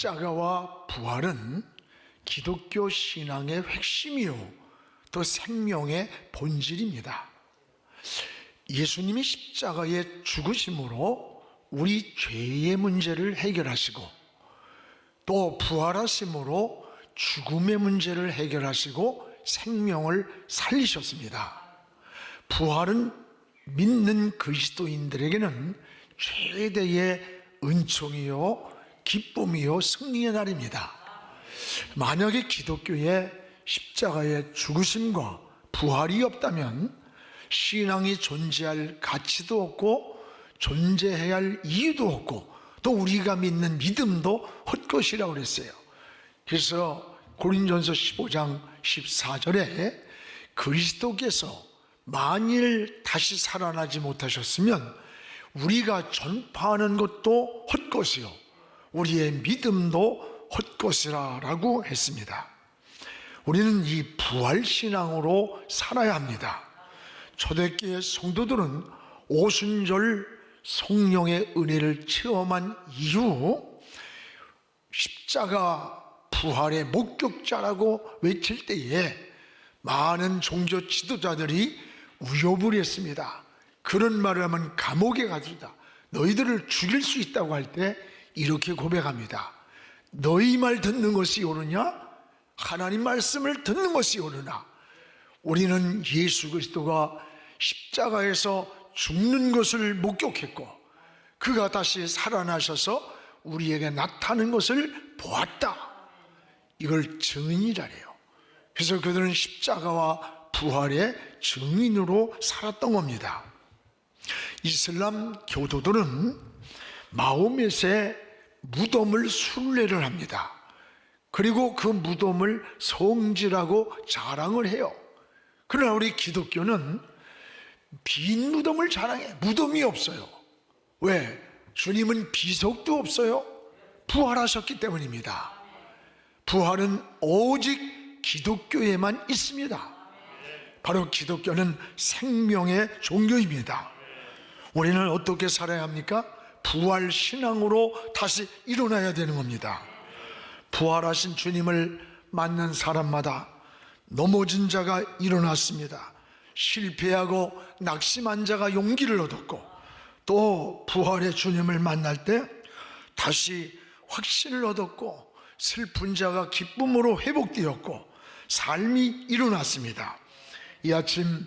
십자가와 부활은 기독교 신앙의 핵심이요 또 생명의 본질입니다. 예수님이 십자가에 죽으심으로 우리 죄의 문제를 해결하시고 또 부활하심으로 죽음의 문제를 해결하시고 생명을 살리셨습니다. 부활은 믿는 그리스도인들에게는 최대의 은총이요 기쁨이요 승리의 날입니다. 만약에 기독교에 십자가의 죽으심과 부활이 없다면 신앙이 존재할 가치도 없고 존재해야 할 이유도 없고 또 우리가 믿는 믿음도 헛것이라고 그랬어요. 그래서 고린도전서 15장 14절에 그리스도께서 만일 다시 살아나지 못하셨으면 우리가 전파하는 것도 헛것이요 우리의 믿음도 헛것이라고 했습니다. 우리는 이 부활신앙으로 살아야 합니다. 초대교회 성도들은 오순절 성령의 은혜를 체험한 이후 십자가 부활의 목격자라고 외칠 때에 많은 종교 지도자들이 위협을 했습니다. 그런 말을 하면 감옥에 가두다, 너희들을 죽일 수 있다고 할 때 이렇게 고백합니다. 너희 말 듣는 것이 옳으냐? 하나님 말씀을 듣는 것이 옳으나? 우리는 예수 그리스도가 십자가에서 죽는 것을 목격했고 그가 다시 살아나셔서 우리에게 나타나는 것을 보았다. 이걸 증인이라래요. 그래서 그들은 십자가와 부활의 증인으로 살았던 겁니다. 이슬람 교도들은 마호멧의 무덤을 순례를 합니다. 그리고 그 무덤을 성지라고 자랑을 해요. 그러나 우리 기독교는 빈 무덤을 자랑해. 무덤이 없어요. 왜? 주님은 비석도 없어요. 부활하셨기 때문입니다. 부활은 오직 기독교에만 있습니다. 바로 기독교는 생명의 종교입니다. 우리는 어떻게 살아야 합니까? 부활 신앙으로 다시 일어나야 되는 겁니다. 부활하신 주님을 만난 사람마다 넘어진 자가 일어났습니다. 실패하고 낙심한 자가 용기를 얻었고 또 부활의 주님을 만날 때 다시 확신을 얻었고 슬픈 자가 기쁨으로 회복되었고 삶이 일어났습니다. 이 아침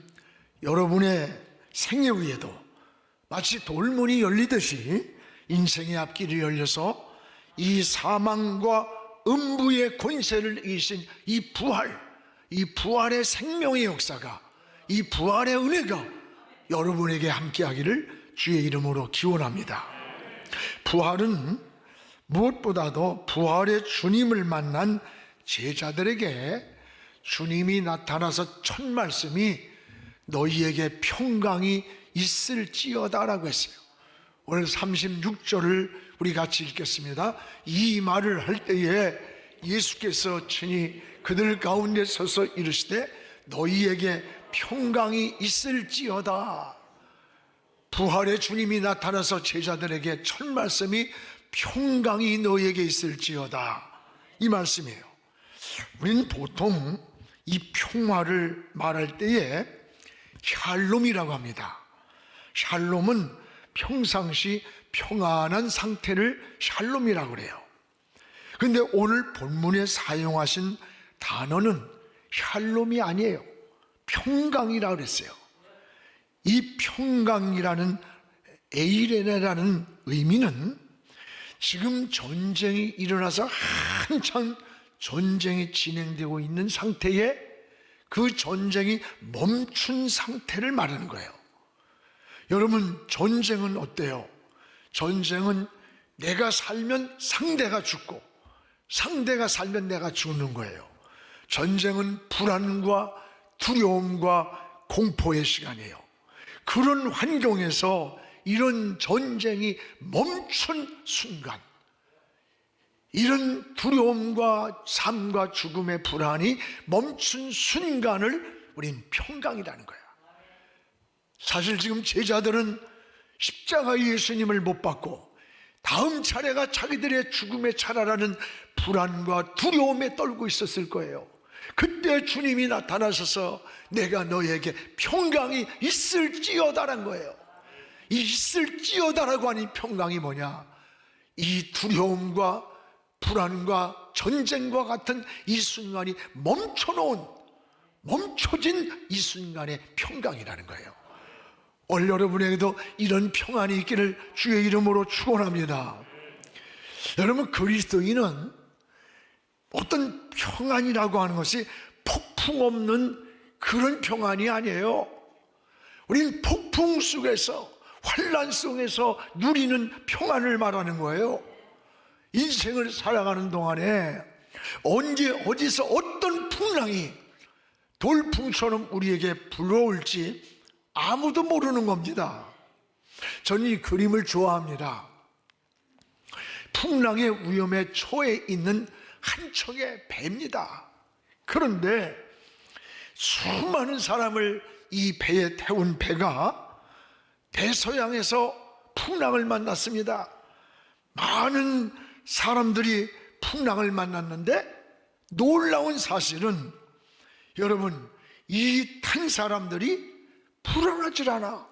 여러분의 생애 위에도 마치 돌문이 열리듯이 인생의 앞길이 열려서 이 사망과 음부의 권세를 이기신 이 부활의 생명의 역사가, 이 부활의 은혜가 여러분에게 함께하기를 주의 이름으로 기원합니다. 부활은 무엇보다도 부활의 주님을 만난 제자들에게 주님이 나타나서 첫 말씀이 너희에게 평강이 있을지어다라고 했어요. 오늘 36절을 우리 같이 읽겠습니다. 이 말을 할 때에 예수께서 친히 그들 가운데 서서 이르시되 너희에게 평강이 있을지어다. 부활의 주님이 나타나서 제자들에게 첫 말씀이 평강이 너희에게 있을지어다, 이 말씀이에요. 우리는 보통 이 평화를 말할 때에 샬롬이라고 합니다. 샬롬은 평상시 평안한 상태를 샬롬이라고 그래요. 그런데 오늘 본문에 사용하신 단어는 샬롬이 아니에요. 평강이라고 그랬어요. 이 평강이라는 에이레네라는 의미는 지금 전쟁이 일어나서 한창 전쟁이 진행되고 있는 상태에 그 전쟁이 멈춘 상태를 말하는 거예요. 여러분, 전쟁은 어때요? 전쟁은 내가 살면 상대가 죽고 상대가 살면 내가 죽는 거예요. 전쟁은 불안과 두려움과 공포의 시간이에요. 그런 환경에서 이런 전쟁이 멈춘 순간, 이런 두려움과 삶과 죽음의 불안이 멈춘 순간을 우린 평강이라는 거야. 사실 지금 제자들은 십자가 예수님을 못 받고 다음 차례가 자기들의 죽음의 차례라는 불안과 두려움에 떨고 있었을 거예요. 그때 주님이 나타나셔서 내가 너에게 평강이 있을지어다란 거예요. 이 있을지어다라고 하는 평강이 뭐냐? 이 두려움과 불안과 전쟁과 같은 이 순간이 멈춰진 이 순간의 평강이라는 거예요. 오늘 여러분에게도 이런 평안이 있기를 주의 이름으로 축원합니다. 여러분, 그리스도인은 어떤 평안이라고 하는 것이 폭풍 없는 그런 평안이 아니에요. 우린 폭풍 속에서, 환난 속에서 누리는 평안을 말하는 거예요. 인생을 살아가는 동안에 언제 어디서 어떤 풍랑이 돌풍처럼 우리에게 불어올지 아무도 모르는 겁니다. 저는 이 그림을 좋아합니다. 풍랑의 위험에 처해 있는 한 척의 배입니다. 그런데 수많은 사람을 이 배에 태운 배가 대서양에서 풍랑을 만났습니다. 많은 사람들이 풍랑을 만났는데 놀라운 사실은 여러분, 이 탄 사람들이 불안하지 않아,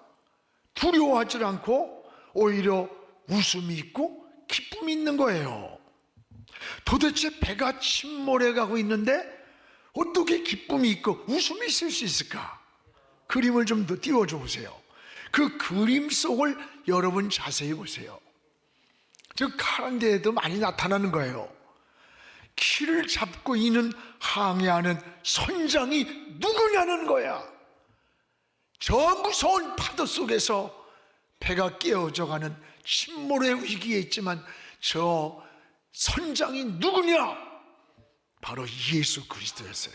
두려워하지 않고 오히려 웃음이 있고 기쁨이 있는 거예요. 도대체 배가 침몰해 가고 있는데 어떻게 기쁨이 있고 웃음이 있을 수 있을까? 그림을 좀 더 띄워줘 보세요. 그 그림 속을 여러분 자세히 보세요. 저 가랑대에도 많이 나타나는 거예요. 키를 잡고 있는 항해하는 선장이 누구냐는 거야. 저 무서운 파도 속에서 배가 깨어져가는 침몰의 위기에 있지만 저 선장이 누구냐? 바로 예수 그리스도였어요.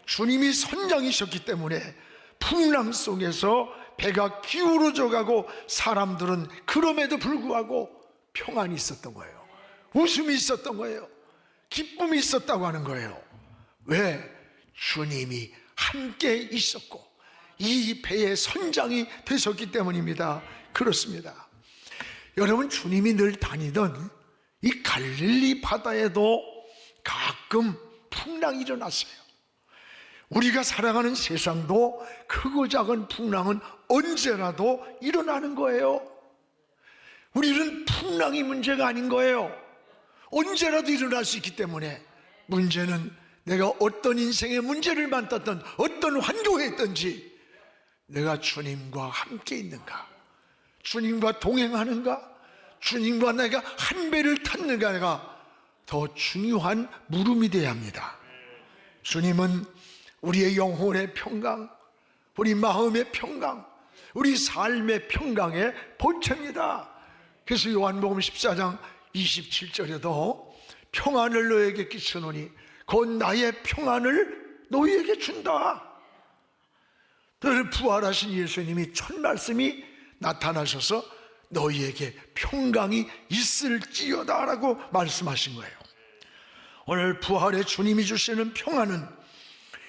주님이 선장이셨기 때문에 풍랑 속에서 배가 기울어져 가고 사람들은 그럼에도 불구하고 평안이 있었던 거예요. 웃음이 있었던 거예요. 기쁨이 있었다고 하는 거예요. 왜? 주님이 함께 있었고 이 배의 선장이 되셨기 때문입니다. 그렇습니다. 여러분, 주님이 늘 다니던 이 갈릴리 바다에도 가끔 풍랑이 일어났어요. 우리가 살아가는 세상도 크고 작은 풍랑은 언제라도 일어나는 거예요. 우리는 풍랑이 문제가 아닌 거예요. 언제라도 일어날 수 있기 때문에 문제는 내가 어떤 인생의 문제를 만났던 어떤 환경에 있든지 내가 주님과 함께 있는가, 주님과 동행하는가, 주님과 내가 한 배를 탔는가가 더 중요한 물음이 되어야 합니다. 주님은 우리의 영혼의 평강, 우리 마음의 평강, 우리 삶의 평강의 본체입니다. 그래서 요한복음 14장 27절에도 평안을 너에게 끼치노니 곧 나의 평안을 너희에게 준다. 너를 부활하신 예수님이 첫 말씀이 나타나셔서 너희에게 평강이 있을지어다 라고 말씀하신 거예요. 오늘 부활의 주님이 주시는 평안은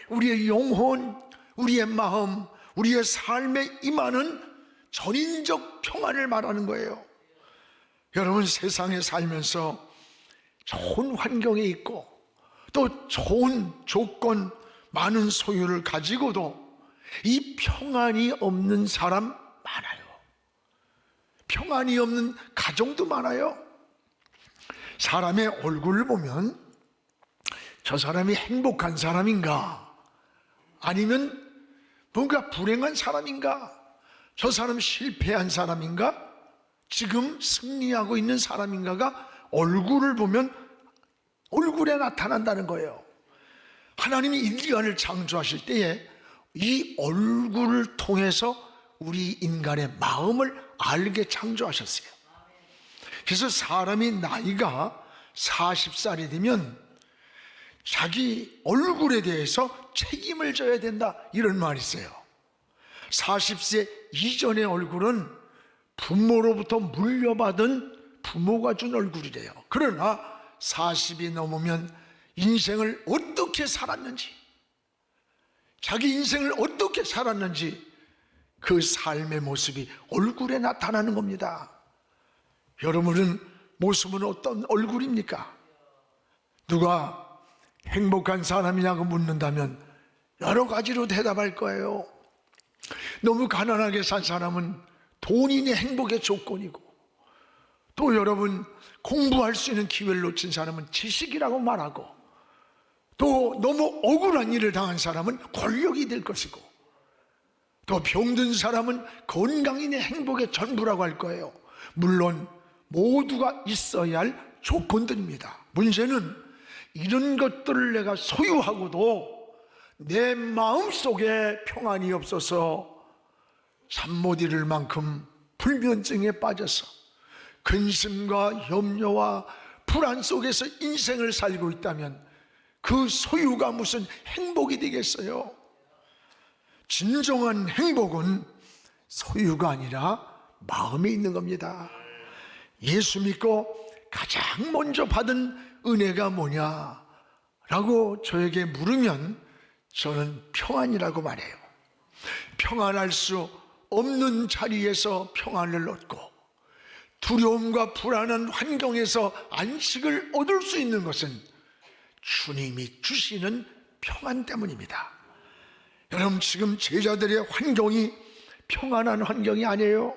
우리의 영혼, 우리의 마음, 우리의 삶에 임하는 전인적 평안을 말하는 거예요. 여러분, 세상에 살면서 좋은 환경에 있고 또 좋은 조건, 많은 소유를 가지고도 이 평안이 없는 사람 많아요. 평안이 없는 가정도 많아요. 사람의 얼굴을 보면 저 사람이 행복한 사람인가, 아니면 뭔가 불행한 사람인가, 저 사람 실패한 사람인가, 지금 승리하고 있는 사람인가가 얼굴을 보면 얼굴에 나타난다는 거예요. 하나님이 인간을 창조하실 때에 이 얼굴을 통해서 우리 인간의 마음을 알게 창조하셨어요. 그래서 사람이 나이가 40살이 되면 자기 얼굴에 대해서 책임을 져야 된다, 이런 말이 있어요. 40세 이전의 얼굴은 부모로부터 물려받은 부모가 준 얼굴이래요. 그러나 40이 넘으면 인생을 어떻게 살았는지, 자기 인생을 어떻게 살았는지 그 삶의 모습이 얼굴에 나타나는 겁니다. 여러분은 모습은 어떤 얼굴입니까? 누가 행복한 사람이냐고 묻는다면 여러 가지로 대답할 거예요. 너무 가난하게 산 사람은 돈이 내 행복의 조건이고, 또 여러분 공부할 수 있는 기회를 놓친 사람은 지식이라고 말하고, 또 너무 억울한 일을 당한 사람은 권력이 될 것이고, 또 병든 사람은 건강이 내 행복의 전부라고 할 거예요. 물론 모두가 있어야 할 조건들입니다. 문제는 이런 것들을 내가 소유하고도 내 마음속에 평안이 없어서 잠 못 이룰 만큼 불면증에 빠져서 근심과 염려와 불안 속에서 인생을 살고 있다면 그 소유가 무슨 행복이 되겠어요? 진정한 행복은 소유가 아니라 마음에 있는 겁니다. 예수 믿고 가장 먼저 받은 은혜가 뭐냐라고 저에게 물으면 저는 평안이라고 말해요. 평안할 수 없는 자리에서 평안을 얻고 두려움과 불안한 환경에서 안식을 얻을 수 있는 것은 주님이 주시는 평안 때문입니다. 여러분, 지금 제자들의 환경이 평안한 환경이 아니에요.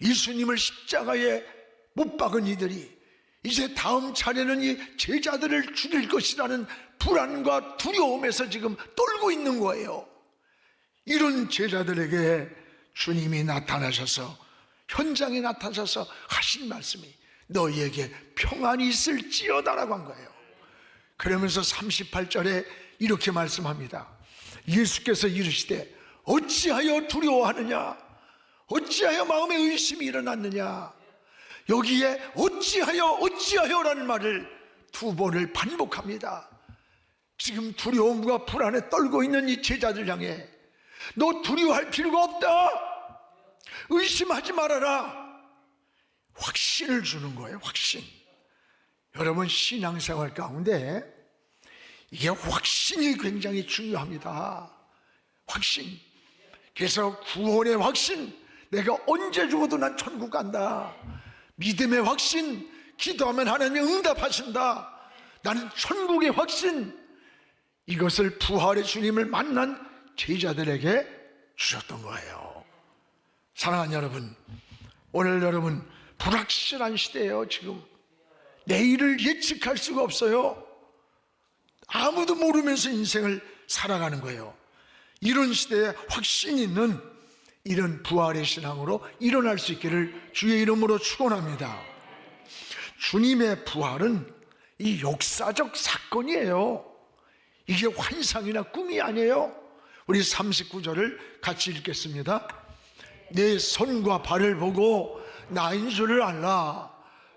예수님을 십자가에 못 박은 이들이 이제 다음 차례는 이 제자들을 죽일 것이라는 불안과 두려움에서 지금 떨고 있는 거예요. 이런 제자들에게 주님이 나타나셔서, 현장에 나타나셔서 하신 말씀이 너희에게 평안이 있을지어다라고 한 거예요. 그러면서 38절에 이렇게 말씀합니다. 예수께서 이르시되 어찌하여 두려워하느냐, 어찌하여 마음에 의심이 일어났느냐. 여기에 어찌하여라는 말을 두 번을 반복합니다. 지금 두려움과 불안에 떨고 있는 이 제자들 향해 너 두려워할 필요가 없다, 의심하지 말아라, 확신을 주는 거예요. 확신. 여러분, 신앙생활 가운데 이게 확신이 굉장히 중요합니다. 확신. 그래서 구원의 확신, 내가 언제 죽어도 난 천국 간다. 믿음의 확신, 기도하면 하나님이 응답하신다. 나는 천국의 확신. 이것을 부활의 주님을 만난 제자들에게 주셨던 거예요. 사랑하는 여러분, 오늘 여러분 불확실한 시대예요. 지금 내일을 예측할 수가 없어요. 아무도 모르면서 인생을 살아가는 거예요. 이런 시대에 확신 있는 이런 부활의 신앙으로 일어날 수 있기를 주의 이름으로 축원합니다. 주님의 부활은 이 역사적 사건이에요. 이게 환상이나 꿈이 아니에요. 우리 39절을 같이 읽겠습니다. 내 손과 발을 보고 나인 줄을 알라.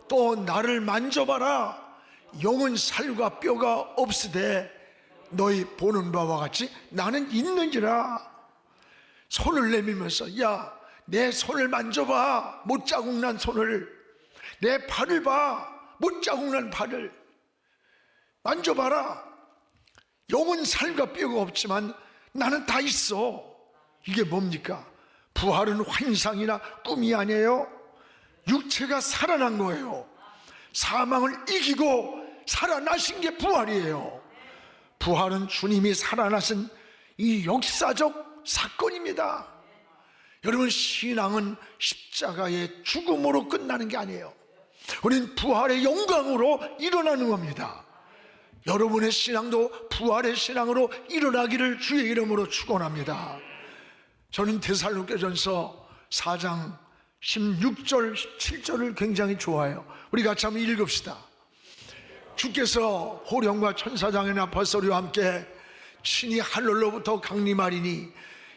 또 나를 만져봐라. 영은 살과 뼈가 없으되 너희 보는 바와 같이 나는 있는지라. 손을 내밀면서 야, 내 손을 만져봐. 못자국 난 손을. 내 발을 봐. 못자국 난 발을 만져봐라. 영은 살과 뼈가 없지만 나는 다 있어. 이게 뭡니까? 부활은 환상이나 꿈이 아니에요. 육체가 살아난 거예요. 사망을 이기고 살아나신 게 부활이에요. 부활은 주님이 살아나신 이 역사적 사건입니다. 여러분, 신앙은 십자가의 죽음으로 끝나는 게 아니에요. 우리는 부활의 영광으로 일어나는 겁니다. 여러분의 신앙도 부활의 신앙으로 일어나기를 주의 이름으로 축원합니다. 저는 데살로니가전서 4장 16절 17절을 굉장히 좋아해요. 우리 같이 한번 읽읍시다. 주께서 호령과 천사장이나 벌소리와 함께 친히 하늘로부터 강림하리니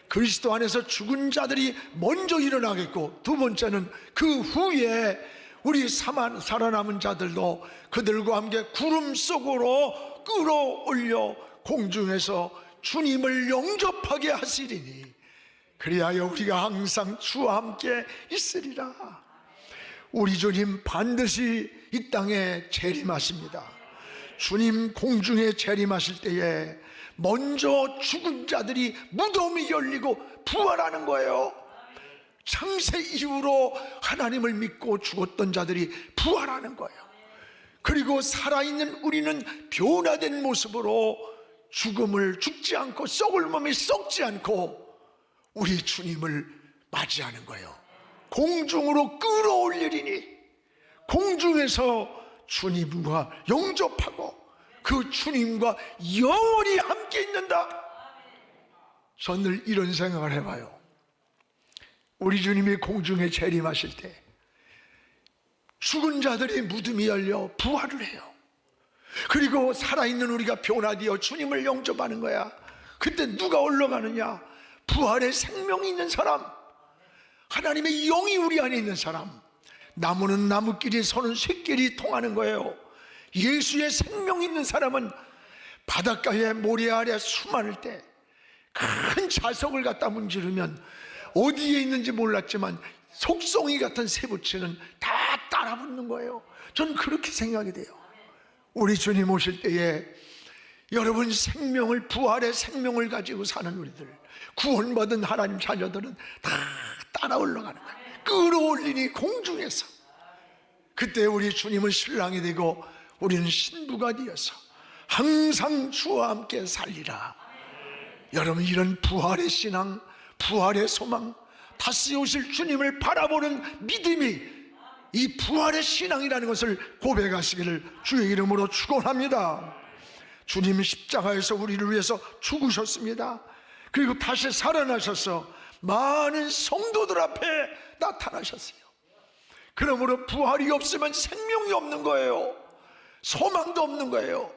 그리스도 안에서 죽은 자들이 먼저 일어나겠고, 두 번째는 그 후에 우리 살아남은 자들도 그들과 함께 구름 속으로 끌어올려 공중에서 주님을 영접하게 하시리니 그리하여 우리가 항상 주와 함께 있으리라. 우리 주님 반드시 이 땅에 재림하십니다. 주님 공중에 재림하실 때에 먼저 죽은 자들이 무덤이 열리고 부활하는 거예요. 창세 이후로 하나님을 믿고 죽었던 자들이 부활하는 거예요. 그리고 살아있는 우리는 변화된 모습으로 죽음을 죽지 않고 썩을 몸이 썩지 않고 우리 주님을 맞이하는 거예요. 공중으로 끌어올리리니 공중에서 주님과 영접하고 그 주님과 영원히 함께 있는다. 저는 늘 이런 생각을 해봐요. 우리 주님이 공중에 재림하실 때 죽은 자들의 무덤이 열려 부활을 해요. 그리고 살아있는 우리가 변화되어 주님을 영접하는 거야. 그때 누가 올라가느냐? 부활의 생명이 있는 사람, 하나님의 영이 우리 안에 있는 사람. 나무는 나무끼리 서는 쇠끼리 통하는 거예요. 예수의 생명이 있는 사람은 바닷가에 모래 아래 수많을 때 큰 자석을 갖다 문지르면 어디에 있는지 몰랐지만 속성이 같은 새부치는 다 따라붙는 거예요. 저는 그렇게 생각이 돼요. 우리 주님 오실 때에 여러분 생명을, 부활의 생명을 가지고 사는 우리들, 구원받은 하나님 자녀들은 다 따라 올라가는 거예요. 끌어올리니 공중에서. 그때 우리 주님은 신랑이 되고 우리는 신부가 되어서 항상 주와 함께 살리라. 여러분, 이런 부활의 신앙, 부활의 소망, 다시 오실 주님을 바라보는 믿음이 이 부활의 신앙이라는 것을 고백하시기를 주의 이름으로 축원합니다. 주님이 십자가에서 우리를 위해서 죽으셨습니다. 그리고 다시 살아나셔서 많은 성도들 앞에 나타나셨어요. 그러므로 부활이 없으면 생명이 없는 거예요. 소망도 없는 거예요.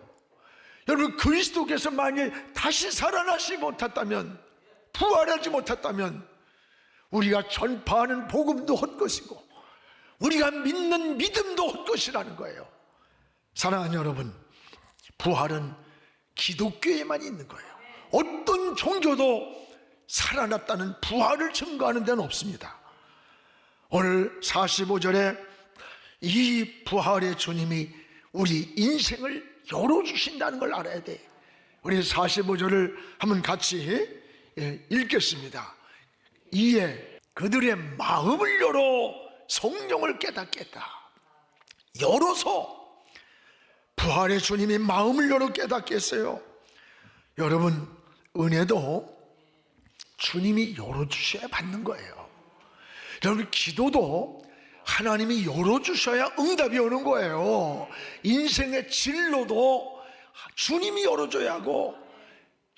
여러분, 그리스도께서 만일 다시 살아나지 못했다면, 부활하지 못했다면 우리가 전파하는 복음도 헛것이고 우리가 믿는 믿음도 헛것이라는 거예요. 사랑하는 여러분, 부활은 기독교에만 있는 거예요. 어떤 종교도 살아났다는 부활을 증거하는 데는 없습니다. 오늘 45절에 이 부활의 주님이 우리 인생을 열어주신다는 걸 알아야 돼. 우리 45절을 한번 같이 읽겠습니다. 이에 그들의 마음을 열어 성령을 깨닫게 했다. 열어서 부활의 주님이 마음을 열어 깨닫게 했어요. 여러분, 은혜도 주님이 열어주셔야 받는 거예요. 여러분, 기도도 하나님이 열어주셔야 응답이 오는 거예요. 인생의 진로도 주님이 열어줘야 하고,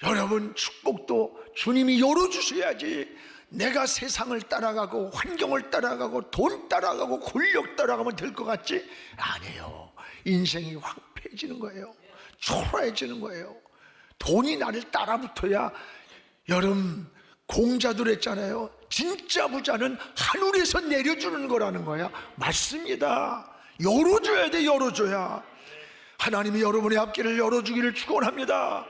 여러분, 축복도 주님이 열어주셔야지. 내가 세상을 따라가고 환경을 따라가고 돈 따라가고 권력 따라가면 될 것 같지? 아니에요. 인생이 황폐해지는 거예요. 초라해지는 거예요. 돈이 나를 따라붙어야. 여러분, 공자들 했잖아요. 진짜 부자는 하늘에서 내려주는 거라는 거야. 맞습니다. 열어줘야 돼. 열어줘야. 하나님이 여러분의 앞길을 열어주기를 축원합니다.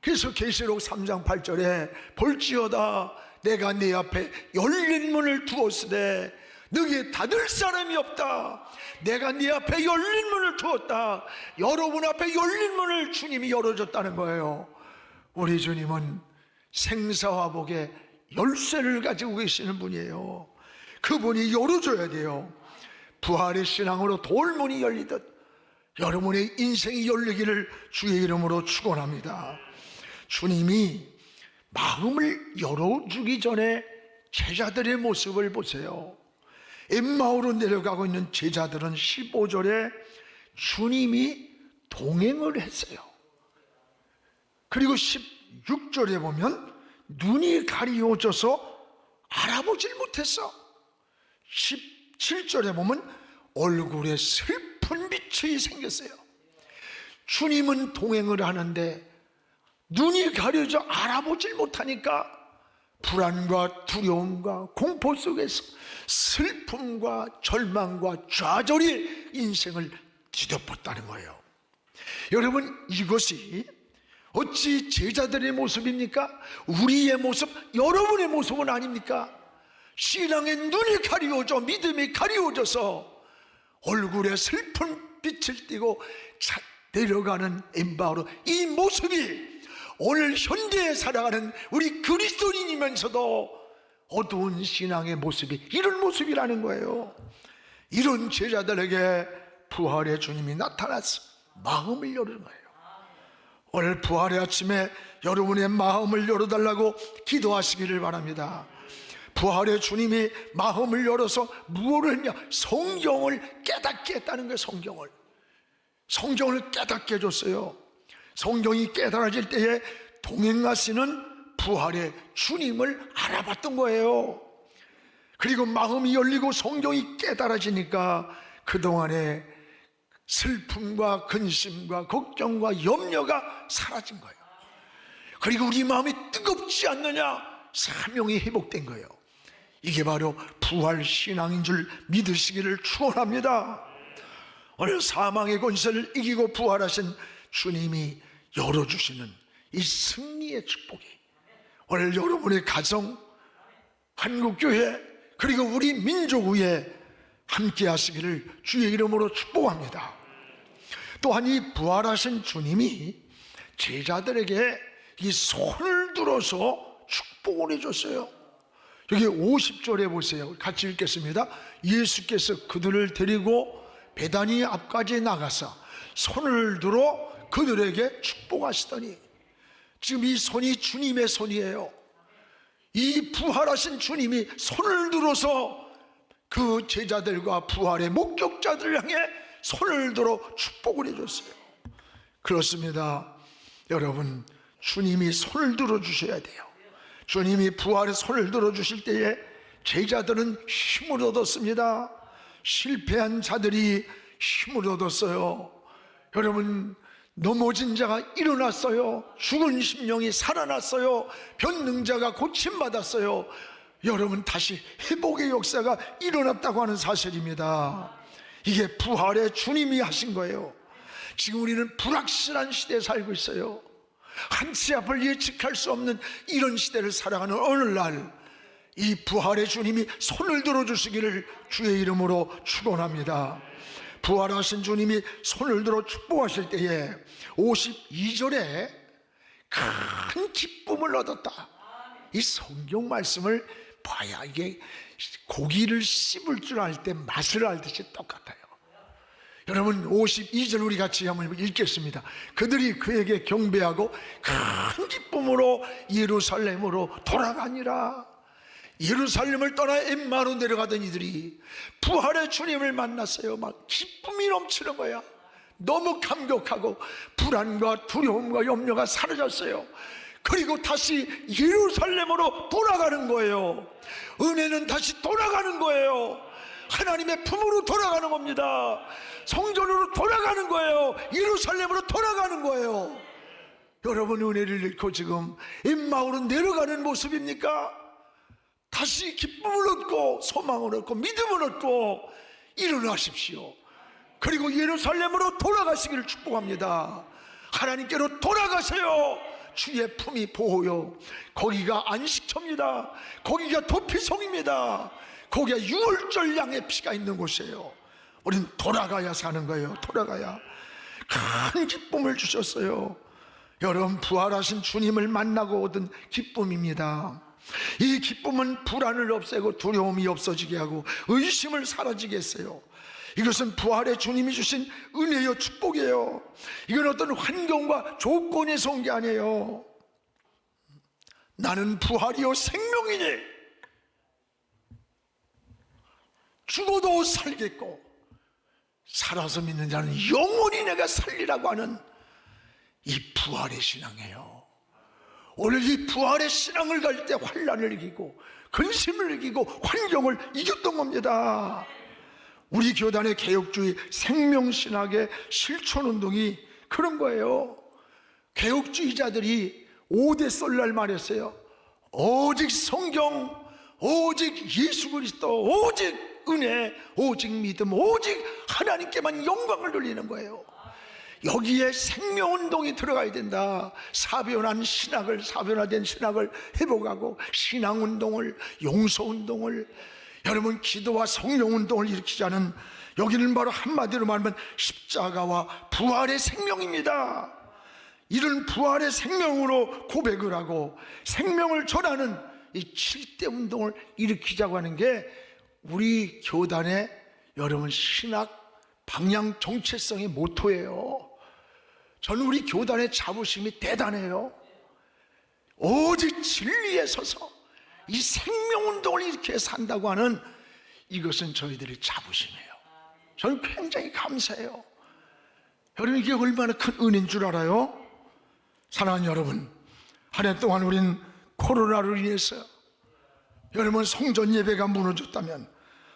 그래서 계시록 3장 8절에 볼지어다 내가 네 앞에 열린 문을 두었으되 너희에 닫을 사람이 없다. 내가 네 앞에 열린 문을 두었다. 여러분 앞에 열린 문을 주님이 열어줬다는 거예요. 우리 주님은 생사화복의 열쇠를 가지고 계시는 분이에요. 그분이 열어줘야 돼요. 부활의 신앙으로 돌문이 열리듯 여러분의 인생이 열리기를 주의 이름으로 축원합니다. 주님이 마음을 열어주기 전에 제자들의 모습을 보세요. 엠마오로 내려가고 있는 제자들은 15절에 주님이 동행을 했어요. 그리고 16절에 보면 눈이 가리워져서 알아보질 못했어. 17절에 보면 얼굴에 슬픈 빛이 생겼어요. 주님은 동행을 하는데 눈이 가려져 알아보질 못하니까 불안과 두려움과 공포 속에서 슬픔과 절망과 좌절이 인생을 뒤덮었다는 거예요. 여러분, 이것이 어찌 제자들의 모습입니까? 우리의 모습, 여러분의 모습은 아닙니까? 신앙의 눈이 가리워져, 믿음이 가리워져서 얼굴에 슬픈 빛을 띠고 내려가는 엠바오로, 이 모습이 오늘 현대에 살아가는 우리 그리스도인이면서도 어두운 신앙의 모습이 이런 모습이라는 거예요. 이런 제자들에게 부활의 주님이 나타나서 마음을 여는 거예요. 오늘 부활의 아침에 여러분의 마음을 열어달라고 기도하시기를 바랍니다. 부활의 주님이 마음을 열어서 무엇을 했냐? 성경을 깨닫게 했다는 거예요. 성경을 깨닫게 해줬어요. 성경이 깨달아질 때에 동행하시는 부활의 주님을 알아봤던 거예요. 그리고 마음이 열리고 성경이 깨달아지니까 그동안의 슬픔과 근심과 걱정과 염려가 사라진 거예요. 그리고 우리 마음이 뜨겁지 않느냐? 사명이 회복된 거예요. 이게 바로 부활신앙인 줄 믿으시기를 축원합니다. 오늘 사망의 권세를 이기고 부활하신 주님이 열어주시는 이 승리의 축복이 오늘 여러분의 가정, 한국교회, 그리고 우리 민족 위에 함께 하시기를 주의 이름으로 축복합니다. 또한 이 부활하신 주님이 제자들에게 이 손을 들어서 축복을 해줬어요. 여기 50절에 보세요. 같이 읽겠습니다. 예수께서 그들을 데리고 베다니 앞까지 나가서 손을 들어 그들에게 축복하시더니, 지금 이 손이 주님의 손이에요. 이 부활하신 주님이 손을 들어서 그 제자들과 부활의 목격자들을 향해 손을 들어 축복을 해줬어요. 그렇습니다. 여러분, 주님이 손을 들어 주셔야 돼요. 주님이 부활의 손을 들어 주실 때에 제자들은 힘을 얻었습니다. 실패한 자들이 힘을 얻었어요. 여러분, 넘어진 자가 일어났어요. 죽은 심령이 살아났어요. 변능자가 고침받았어요. 여러분, 다시 회복의 역사가 일어났다고 하는 사실입니다. 이게 부활의 주님이 하신 거예요. 지금 우리는 불확실한 시대에 살고 있어요. 한치 앞을 예측할 수 없는 이런 시대를 살아가는 오늘날, 이 부활의 주님이 손을 들어주시기를 주의 이름으로 축원합니다. 부활하신 주님이 손을 들어 축복하실 때에 52절에 큰 기쁨을 얻었다. 이 성경 말씀을 봐야 이게 고기를 씹을 줄 알 때 맛을 알듯이 똑같아요. 여러분, 52절 우리 같이 한번 읽겠습니다. 그들이 그에게 경배하고 큰 기쁨으로 예루살렘으로 돌아가니라. 예루살렘을 떠나 엠마로 내려가던 이들이 부활의 주님을 만났어요. 막 기쁨이 넘치는 거야. 너무 감격하고 불안과 두려움과 염려가 사라졌어요. 그리고 다시 예루살렘으로 돌아가는 거예요. 은혜는 다시 돌아가는 거예요. 하나님의 품으로 돌아가는 겁니다. 성전으로 돌아가는 거예요. 예루살렘으로 돌아가는 거예요. 여러분, 은혜를 잃고 지금 엠마오로 내려가는 모습입니까? 다시 기쁨을 얻고 소망을 얻고 믿음을 얻고 일어나십시오. 그리고 예루살렘으로 돌아가시기를 축복합니다. 하나님께로 돌아가세요. 주의 품이 보호요. 거기가 안식처입니다. 거기가 도피성입니다. 거기가 유월절 양의 피가 있는 곳이에요. 우리는 돌아가야 사는 거예요. 돌아가야. 큰 기쁨을 주셨어요. 여러분, 부활하신 주님을 만나고 얻은 기쁨입니다. 이 기쁨은 불안을 없애고 두려움이 없어지게 하고 의심을 사라지게 했어요. 이것은 부활의 주님이 주신 은혜요, 축복이에요. 이건 어떤 환경과 조건에서 온 게 아니에요. 나는 부활이요 생명이니 죽어도 살겠고 살아서 믿는 자는 영원히 내가 살리라고 하는 이 부활의 신앙이에요. 오늘 이 부활의 신앙을 갈 때 환난을 이기고 근심을 이기고 환경을 이겼던 겁니다. 우리 교단의 개혁주의 생명신학의 실천운동이 그런 거예요. 개혁주의자들이 5대 설날 말했어요. 오직 성경, 오직 예수 그리스도, 오직 은혜, 오직 믿음, 오직 하나님께만 영광을 돌리는 거예요. 여기에 생명운동이 들어가야 된다. 사변화된 신학을 회복하고 신앙운동을, 용서운동을, 여러분 기도와 성령운동을 일으키자는, 여기는 바로 한마디로 말하면 십자가와 부활의 생명입니다. 이런 부활의 생명으로 고백을 하고 생명을 전하는 이 7대 운동을 일으키자고 하는 게 우리 교단의 여러분 신학 방향 정체성의 모토예요. 저는 우리 교단의 자부심이 대단해요. 오직 진리에 서서 이 생명운동을 이렇게 산다고 하는 이것은 저희들의 자부심이에요. 저는 굉장히 감사해요. 여러분, 이게 얼마나 큰 은혜인 줄 알아요? 사랑하는 여러분, 한 해 동안 우린 코로나로 인해서 여러분 성전 예배가 무너졌다면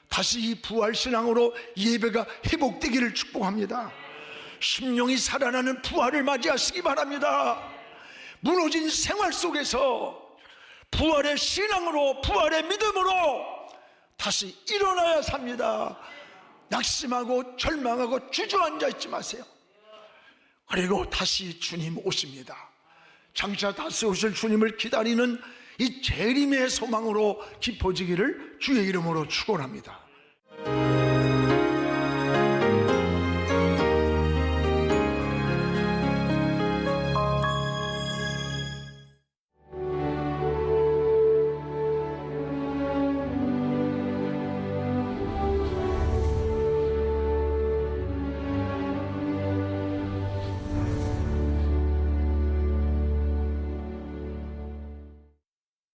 다시 이 부활신앙으로 예배가 회복되기를 축복합니다. 심령이 살아나는 부활을 맞이하시기 바랍니다. 무너진 생활 속에서 부활의 신앙으로, 부활의 믿음으로 다시 일어나야 삽니다. 낙심하고 절망하고 주저앉아 있지 마세요. 그리고 다시 주님 오십니다. 장차 다시 오실 주님을 기다리는 이 재림의 소망으로 깊어지기를 주의 이름으로 축원합니다.